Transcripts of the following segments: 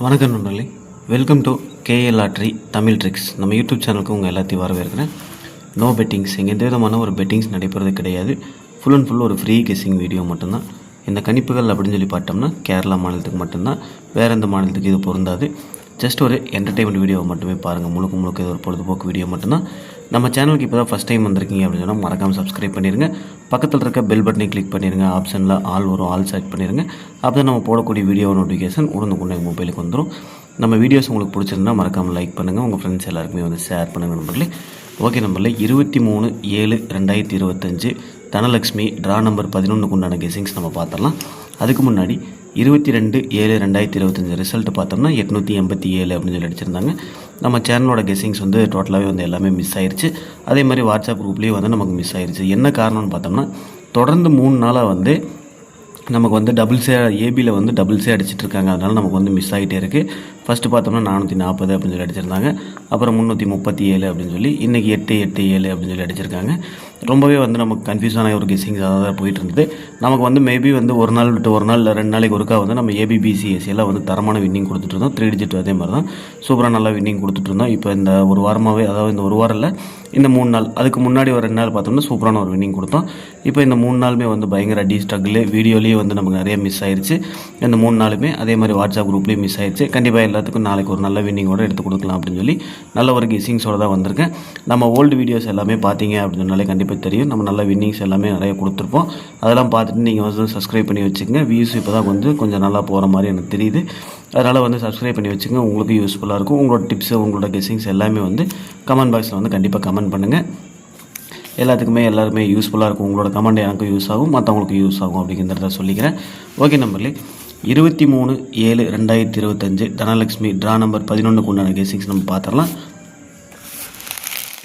வணக்கம் நண்பர்களே, welcome to KL lottery Tamil tricks. நம்ம யூடியூப் சேனலுக்கு உங்கள் எல்லாத்தையும் வரவேற்கிறேன். நோ பெட்டிங்ஸ், இங்கே எந்த விதமான ஒரு பெட்டிங்ஸ் நடைபெறது கிடையாது. ஃபுல் அண்ட் ஃபுல் ஒரு ஃப்ரீ கெஸ்ஸிங் வீடியோ மட்டும்தான். இந்த கணிப்புகள் அப்படின்னு சொல்லி பார்த்தோம்னா கேரளா மாநிலத்துக்கு மட்டும்தான், வேறு எந்த மாநிலத்துக்கு இது பொருந்தாது. ஜஸ்ட் ஒரு என்டர்டெயின்மெண்ட் வீடியோ மட்டுமே பாருங்கள். முழுக்க இது ஒரு பொழுதுபோக்கு வீடியோ மட்டும்தான். நம்ம சேனலுக்கு இப்போ தான் ஃபஸ்ட் டைம் வந்திருக்கீங்க அப்படின்னு சொன்னால் மறக்காமல் சப்ஸ்கிரைப் பண்ணிடுங்க. பக்கத்தில் இருக்க பெல் பட்டனை கிளிக் பண்ணிடுங்க. ஆப்ஷனில் ஆல் வரும், ஆல் செலக்ட் பண்ணிடுங்க. அப்போ தான் நம்ம போடக்கூடிய வீடியோ நோட்டிஃபிகேஷன் உடனுக்குடனே மொபைலுக்கு வந்துடும். நம்ம வீடியோஸ் உங்களுக்கு பிடிச்சிருந்தா மறக்காமல் லைக் பண்ணுங்கள். உங்கள் ஃப்ரெண்ட்ஸ் எல்லாருக்குமே வந்து ஷேர் பண்ணுங்கள் நண்பர்களே. ஓகே நம்பரில் 23/7/2025 தனலக்ஷ்மி ட்ரா நம்பர் 11க்கு உண்டான கெஸிங்ஸ் நம்ம பார்த்துடலாம். அதுக்கு முன்னாடி 22/7/2025 ரிசல்ட் பார்த்தோம்னா 887 அப்படின்னு சொல்லி அடிச்சிருந்தாங்க. நம்ம சேனலோட கெஸிங்ஸ் வந்து டோட்டலாகவே வந்து எல்லாமே மிஸ் ஆயிடுச்சு. அதே மாதிரி வாட்ஸ்அப் குரூப்லேயும் வந்து நமக்கு மிஸ் ஆயிடுச்சு. என்ன காரணம்னு பார்த்தோம்னா தொடர்ந்து 3 நாளாக வந்து நமக்கு வந்து டபுள்ஸே ஏபியில் வந்து டபுள்ஸே அடிச்சிட்டு இருக்காங்க. அதனால் நமக்கு வந்து மிஸ் ஆகிட்டே இருக்குது. ஃபஸ்ட்டு பார்த்தோம்னா 440 அப்படின்னு சொல்லி அடிச்சிருந்தாங்க. அப்புறம் 337 அப்படின்னு சொல்லி இன்றைக்கி 887 அப்படின்னு சொல்லி அடிச்சிருக்காங்க. ரொம்பவே வந்து நமக்கு கன்ஃபியூஸான ஒரு கெஸிங்ஸ் தான் போயிட்டு இருந்தது. நமக்கு வந்து மேபி வந்து ஒரு நாள் விட்டு ஒரு நாள் இல்லை 2 நாளைக்கு ஒருக்கா வந்து நம்ம ஏபிபிசிஎஸ்சி எல்லாம் வந்து தரமான வின்னிங் கொடுத்துட்டு இருந்தோம். 3 டிஜிட் அதே மாதிரி தான் சூப்பராக நல்லா வின்னிங் கொடுத்துட்டு இருந்தோம். இப்போ இந்த ஒரு வாரமாகவே, அதாவது இந்த ஒரு வாரம் இல்லை, இந்த 3 நாள், அதுக்கு முன்னாடி ஒரு 2 நாள் பார்த்தோம்னா சூப்பரான ஒரு வின்னிங் கொடுத்தோம். இப்போ இந்த 3 நாளுமே வந்து பயங்கர ஸ்ட்ரகிள். வீடியோலேயே வந்து நமக்கு நிறைய மிஸ் ஆயிடுச்சு. இந்த 3 நாளுமே அதே மாதிரி வாட்ஸ்அப் குரூப்லேயும் மிஸ் ஆயிடுச்சு. கண்டிப்பாக எல்லாத்துக்கும் நாளைக்கு ஒரு நல்ல வின்னிங்கோடு எடுத்து கொடுக்கலாம் அப்படின்னு சொல்லி நல்ல ஒரு கெஸிங்ஸோடு தான் வந்திருக்கேன். நம்ம ஓல்டு வீடியோஸ் எல்லாமே பார்த்தீங்க அப்படின்னு சொன்னாலே கண்டிப்பாக தெரியும். நம்ம நல்ல வின்னிங்ஸ் எல்லாமே நிறைய கொடுத்துருப்போம். அதெல்லாம் பார்த்துட்டு நீங்கள் வந்து சப்ஸ்கிரைப் பண்ணி வச்சுக்கோங்க. வியூஸ் இப்போ தான் கொஞ்சம் நல்லா போகிற மாதிரி எனக்கு தெரியுது. அதனால் வந்து சப்ஸ்கிரைப் பண்ணி வச்சுக்கோங்க. உங்களுக்கு யூஸ்ஃபுல்லாக இருக்கும். உங்களோட டிப்ஸு, உங்களோட கெஸிங்ஸ் எல்லாமே வந்து கமெண்ட் பாக்ஸில் வந்து கண்டிப்பாக கமெண்ட் பண்ணுங்கள். எல்லாருமே யூஸ்ஃபுல்லாக இருக்கும். உங்களோட கமெண்ட் எனக்கும் யூஸ் ஆகும், மற்றவங்களுக்கு யூஸ் ஆகும் அப்படிங்கிறத சொல்லிக்கிறேன். ஓகே நம்பர்லே 23/7/2025 தனலக்ஷ்மி ட்ரா நம்பர் 11க்கு உண்டான கெஸிங்ஸ் நம்ம பார்த்துடலாம்.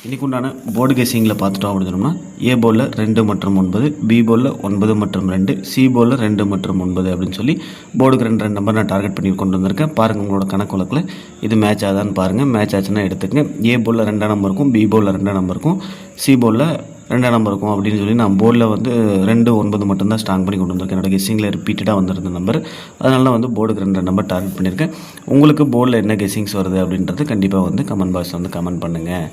இன்றைக்கு உண்டான போர்டு கெஸிங்கில் பார்த்துட்டோம் அப்படின்னு சொன்னோம்னா ஏ போலில் 2 மற்றும் 9, பி போலில் 9 மற்றும் 2, சி போலில் 2 மற்றும் 9 அப்படின்னு சொல்லி போர்டுக்கு 2 நம்பர் நான் டார்கெட் பண்ணி கொண்டு வந்திருக்கேன். பாருங்கள் உங்களோட கணக்கு வழக்கில் இது மேட்ச் ஆகுதான்னு பாருங்கள். மேட்ச் ஆச்சுன்னா எடுத்துக்கங்க. ஏ போலில் 2 நம்பர் இருக்கும், பி போலில் 2 நம்பர் இருக்கும், சி போலில் 2 நம்பர் இருக்கும் அப்படின்னு சொல்லி நான் போர்டில் வந்து 2, 9 மட்டும்தான் ஸ்ட்ராங் பண்ணி கொண்டு வந்திருக்கேன். என்னோட கெஸிங்கில் ரிப்பீட்டடாக வந்திருந்த நம்பர். அதனால தான் வந்து போர்டுக்கு 2 நம்பர் டார்கெட் பண்ணியிருக்கேன். உங்களுக்கு போர்டில் என்ன கெஸிங்ஸ் வருது அப்படின்றது கண்டிப்பாக வந்து கமெண்ட் பாக்ஸில் வந்து கமெண்ட் பண்ணுங்கள்.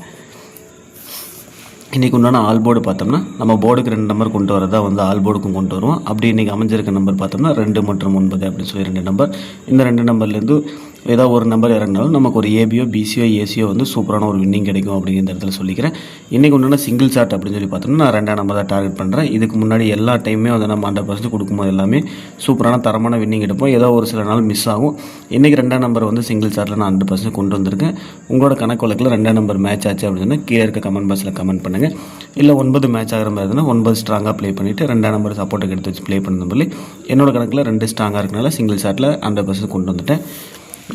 இன்றைக்கி உண்டான ஆல் போர்டு பார்த்தோம்னா நம்ம போர்டுக்கு 2 நம்பர் கொண்டு வரதா வந்து ஆல் போர்டுக்கும் கொண்டு வருவோம். அப்படி இன்றைக்கி அமைஞ்சிருக்க நம்பர் பார்த்தோம்னா 2 மற்றும் 9 அப்படின்னு சொல்லி 2 நம்பர். இந்த 2 நம்பர்லேருந்து ஏதாவது ஒரு நம்பர் இறங்கினாலும் நமக்கு ஒரு ஏபியோ பிசியோ ஏசியோ வந்து சூப்பரான ஒரு வின்னிங் கிடைக்கும் அப்படிங்கிற இடத்துல சொல்லிக்கிறேன். இன்றைக்கி ஒன்றுனா சிங்கிள் ஷாட் அப்படின்னு சொல்லி பார்த்தோம்னா நான் 2 நம்பர் தான் டார்கெட் பண்ணுறேன். இதுக்கு முன்னாடி எல்லா டைமே வந்து நம்ம 100% கொடுக்கும்போது எல்லாமே சூப்பரான தரமான வின்னிங் எடுப்போம். ஏதோ ஒரு சில நாள் மிஸ் ஆகும். இன்றைக்கி 2 நம்பர் வந்து சிங்கிள் ஷாட்டில் நான் 100% கொண்டு வந்திருக்கேன். உங்களோட கணக்கு வழக்கில் 2 நம்பர் மேட்ச் ஆச்சு அப்படின்னு கீழே இருக்க கமெண்ட் பாக்ஸில் கமெண்ட் பண்ணுங்கள். இல்லை 9 மேட்ச் ஆகிற மாதிரி இருந்தால் 9 ஸ்ட்ராங்காக ப்ளே பண்ணிவிட்டு 2 நம்பர் சப்போர்ட்டுக்கு எடுத்து வச்சு ப்ளே பண்ண சொல்லி என்னோட கணக்கில் 2 ஸ்ட்ராங்காக இருக்கனால சிங்கிள் ஷாட்டில் 100% கொண்டு வந்துட்டேன்.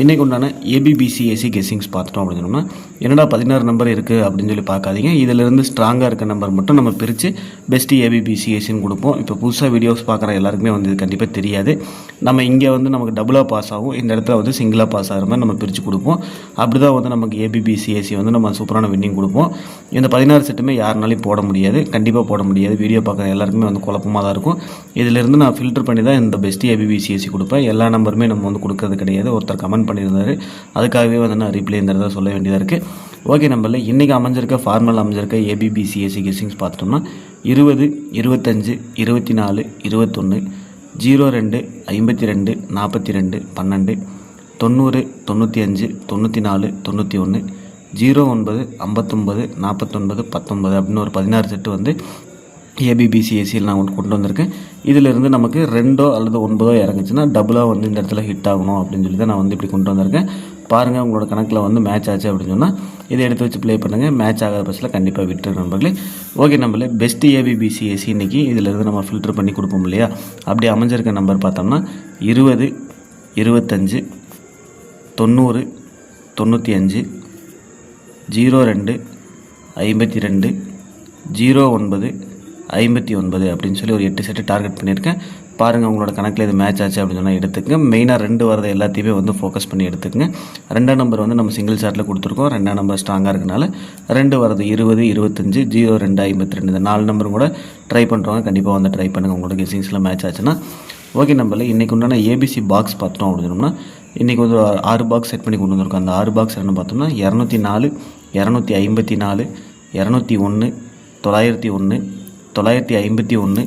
இன்றைக்கு உண்டான ஏபிபிசிஎஸ்சி கெஸிங்ஸ் பார்த்துட்டோம் அப்படின்னு சொன்னோம்னா என்னடா 16 நம்பர் இருக்குது அப்படின்னு சொல்லி பார்க்காதீங்க. இதிலிருந்து ஸ்ட்ராங்காக இருக்க நம்பர் மட்டும் நம்ம பிரித்து பெஸ்ட்டு ஏபிபிசிஎஸ்சின்னு கொடுப்போம். இப்போ புதுசாக வீடியோஸ் பார்க்குற எல்லாருக்குமே வந்து இது கண்டிப்பாக தெரியாது. நம்ம இங்கே வந்து நமக்கு டபுளாக பாஸ் ஆகும், இந்த இடத்துல வந்து சிங்கிளாக பாஸ் ஆகிற மாதிரி நம்ம பிரித்து கொடுப்போம். அப்படி தான் வந்து நமக்கு ஏபிபிசிஎஸ்சி வந்து நம்ம சூப்பரான வின்னிங் கொடுப்போம். இந்த 16 செட்டுமே யாருனாலையும் போட முடியாது, கண்டிப்பாக போட முடியாது. வீடியோ பார்க்குற எல்லாருக்குமே வந்து குழப்பமாக தான் இருக்கும். இதிலிருந்து நான் ஃபில்டர் பண்ணி தான் இந்த பெஸ்ட்டு ஏபிபிசிஎஸ்சி கொடுப்பேன். எல்லா நம்பருமே நம்ம வந்து கொடுக்கறது கிடையாது. ஒருத்தர் கமெண்ட் பண்ணியிருந்தாரு, அதுக்காகவே வந்து நான் ரிப்ளை இருந்ததை சொல்ல வேண்டியதாக இருக்குது. ஓகே நம்பரில் இன்றைக்கி அமைஞ்சிருக்க ஃபார்மல் அமைஞ்சிருக்க ஏபிபிசிஎஸ்சி கெஸிங்ஸ் பார்த்துட்டோம்னா 20, 25, 24, 21, 02, 52, 42, 12, 90, 95, 94, 91, 09, 59, 49, 19 அப்படின்னு ஒரு 16 செட்டு வந்து ஏபிபிசிஎஸ்சியில் நான் கொண்டு வந்திருக்கேன். இதிலிருந்து நமக்கு 2 அல்லது 9 இறங்குச்சுன்னா டபுளாக வந்து இந்த இடத்துல ஹிட் ஆகணும் அப்படின்னு சொல்லி தான் நான் வந்து இப்படி கொண்டு வந்திருக்கேன். பாருங்கள் உங்களோட கணக்கில் வந்து மேட்ச் ஆச்சு அப்படின்னு சொன்னால் இதை எடுத்து வச்சு ப்ளே பண்ணுங்கள். மேட்ச் ஆகாத பட்சத்தில் கண்டிப்பாக விட்டுரு நண்பர்களே. ஓகே நம்பரில் பெஸ்ட்டு ஏபிபிசிஎஸ்சி இன்றைக்கி இதிலிருந்து நம்ம ஃபில்டர் பண்ணி கொடுப்போம் இல்லையா, அப்படி அமைஞ்சிருக்க நம்பர் பார்த்தோம்னா 20, 25, 90, 95, 02, 52, 09, 59 அப்படின்னு சொல்லி ஒரு 8 செட்டு டார்கெட் பண்ணியிருக்கேன். பாருங்கள் உங்களோட கணக்கில் இது மேட்ச் ஆச்சு அப்படின்னு சொன்னால் எடுத்துக்கங்க. மெயினாக 2 வரதை எல்லாத்தையுமே வந்து ஃபோக்கஸ் பண்ணி எடுத்துக்கங்க. 2 நம்பர் வந்து நம்ம சிங்கிள் ஷாட்டில் கொடுத்துருக்கோம். 2 நம்பர் ஸ்ட்ராங்காக இருக்கனால 2 வரது 20, 25, 02, 52 இந்த 4 நம்பரும் கூட ட்ரை பண்ணுறவங்க கண்டிப்பாக வந்து ட்ரை பண்ணுங்கள் உங்களோட கெஸிங்ஸில் மேட்ச் ஆச்சுன்னா. ஓகே நம்பரில் இன்றைக்கு உண்டான ஏபிசி பாக்ஸ் பார்த்தோம் அப்படின்னோம்னா இன்றைக்கி வந்து 6 பாக்ஸ் செட் பண்ணி கொண்டு வந்திருக்கோம். அந்த 6 பாக்ஸ் என்னென்னு பார்த்தோம்னா 204, 254, 201, 901, 951,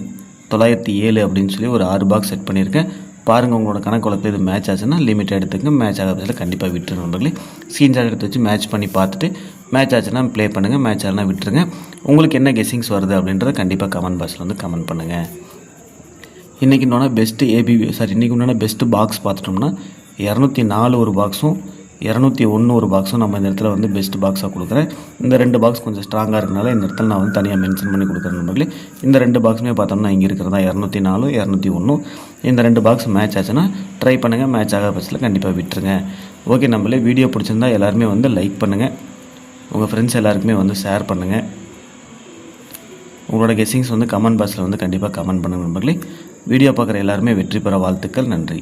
907 அப்படின்னு சொல்லி ஒரு 6 பாக்ஸ் செட் பண்ணியிருக்கேன். பாருங்கள், உங்களோட கணக்கு வழக்கில் இது மேட்ச் ஆச்சுன்னா லிமிட் எடுத்துங்க. மேட்ச் ஆகாத பட்சத்தில் கண்டிப்பாக விட்டுருங்க நண்பர்களே. ஸ்க்ரீன்ஷாட் எடுத்து வச்சு மேட்ச் பண்ணி பார்த்துட்டு மேட்ச் ஆச்சுன்னா ப்ளே பண்ணுங்கள், மேட்ச் ஆகலாம் விட்டுருங்க. உங்களுக்கு என்ன கெஸ்ஸிங்ஸ் வருது அப்படின்றத கண்டிப்பாக கமெண்ட் பாக்ஸில் வந்து கமெண்ட் பண்ணுங்கள். இன்றைக்கி உண்டான இன்றைக்கி உண்டான பெஸ்ட்டு பாக்ஸ் பார்த்துட்டோம்னா 204 ஒரு பாக்ஸும் 201 ஒரு பாக்ஸும் நம்ம இந்த இடத்துல வந்து பெஸ்ட் பாக்ஸாக கொடுக்குறேன். இந்த 2 பாக்ஸ் கொஞ்சம் ஸ்ட்ராங்காக இருக்கனால இந்த இடத்துல நான் வந்து தனியாக மென்ஷன் பண்ணி கொடுக்குறேன் நண்பர்களே. இந்த 2 பாக்ஸுமே பார்த்தோம்னா இங்கே இருக்கிறதா 204, 201. இந்த 2 பாக்ஸ் மேட்ச் ஆச்சுன்னா ட்ரை பண்ணுங்கள். மேட்ச் ஆகாத பட்சத்தில் கண்டிப்பாக விட்டுருங்க. ஓகே நம்மளே வீடியோ பிடிச்சிருந்தா எல்லாருமே வந்து லைக் பண்ணுங்கள், உங்கள் ஃப்ரெண்ட்ஸ் எல்லாருக்குமே வந்து ஷேர் பண்ணுங்கள். உங்களோட கெஸ்ஸிங்ஸ் வந்து கமெண்ட் பாக்ஸில் வந்து கண்டிப்பாக கமெண்ட் பண்ணுங்கள் நண்பர்களே. வீடியோ பார்க்குற எல்லாருமே வெற்றி பெற வாழ்த்துக்கள். நன்றி.